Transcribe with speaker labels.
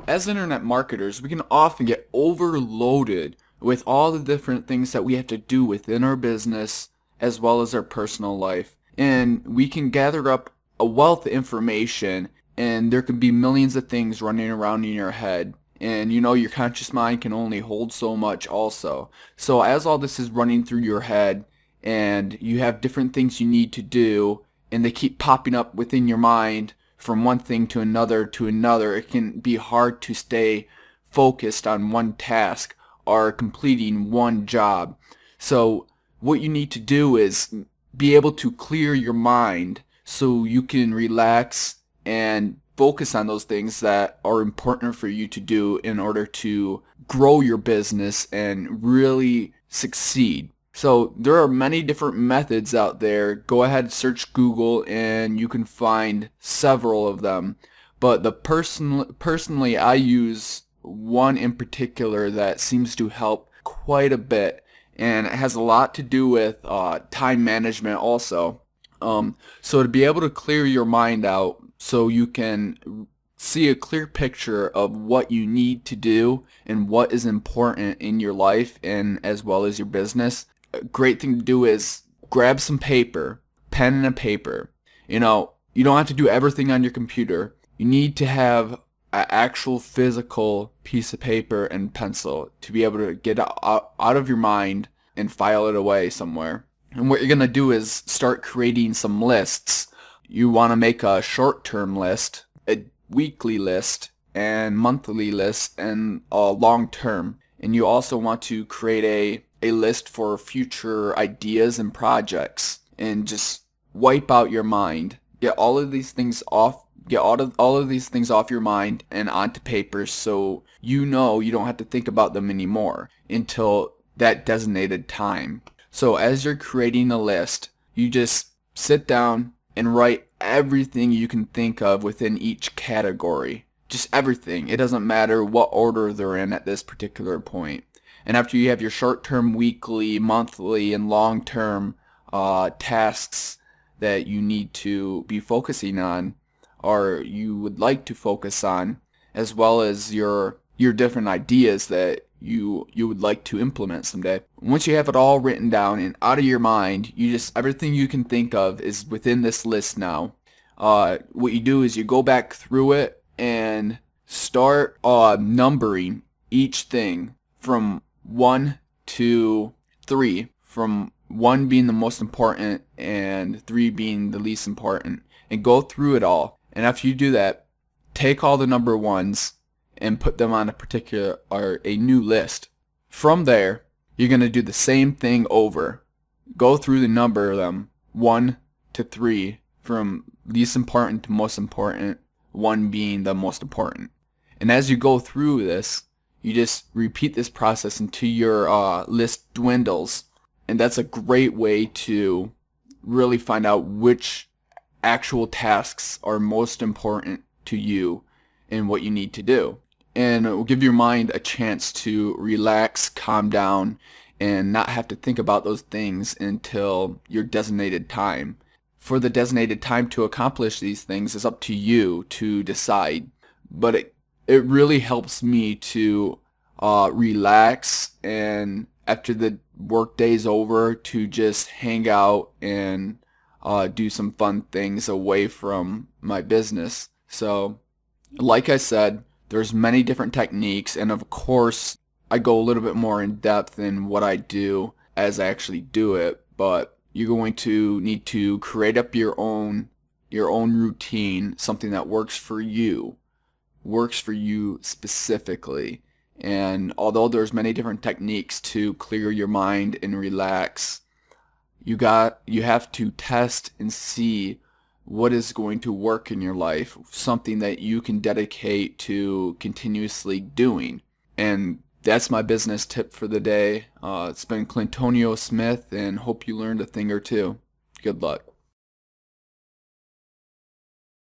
Speaker 1: As internet marketers, we can often get overloaded with all the different things that we have to do within our business as well as our personal life. And we can gather up a wealth of information, and there can be millions of things running around in your head. And your conscious mind can only hold so much also. So as all this is running through your head and you have different things you need to do and they keep popping up within your mind from one thing to another, it can be hard to stay focused on one task or completing one job. So what you need to do is be able to clear your mind so you can relax and focus on those things that are important for you to do in order to grow your business and really succeed. So there are many different methods out there. Go ahead, search Google, and you can find several of them. But personally, I use one in particular that seems to help quite a bit, and it has a lot to do with time management also. So to be able to clear your mind out so you can see a clear picture of what you need to do and what is important in your life and as well as your business, a great thing to do is grab some paper, pen and a paper. You don't have to do everything on your computer. You need to have an actual physical piece of paper and pencil to be able to get out of your mind and file it away somewhere. And what you're going to do is start creating some lists. You want to make a short-term list, a weekly list, and monthly list, and a long-term. And you also want to create a list for future ideas and projects, and just wipe out your mind. Get all of these things off. Get all of these things off your mind and onto paper, so you don't have to think about them anymore until that designated time. So as you're creating a list, you just sit down and write everything you can think of within each category. Just everything. It doesn't matter what order they're in at this particular point. And after you have your short-term, weekly, monthly, and long-term tasks that you need to be focusing on, or you would like to focus on, as well as your different ideas that you would like to implement someday. Once you have it all written down and out of your mind, everything you can think of is within this list now. What you do is you go back through it and start numbering each thing from 1 to 3, from 1 being the most important and 3 being the least important, and go through it all. And after you do that, take all the number ones and put them on a new list. From there, you're going to do the same thing over. Go through the number of them, 1 to 3, from least important to most important, 1 being the most important. And as you go through this, you just repeat this process until your list dwindles. And that's a great way to really find out which actual tasks are most important to you and what you need to do. And it will give your mind a chance to relax, calm down, and not have to think about those things until your designated time. For the designated time to accomplish these things is up to you to decide. But it really helps me to relax, and after the work day's over, to just hang out and do some fun things away from my business. So, like I said, there's many different techniques, and of course, I go a little bit more in depth in what I do as I actually do it, but you're going to need to create up your own routine, something that works for you specifically. And although there's many different techniques to clear your mind and relax, you have to test and see what is going to work in your life, something that you can dedicate to continuously doing. And that's my business tip for the day. It's been Clintonio Smith, and hope you learned a thing or two. Good luck.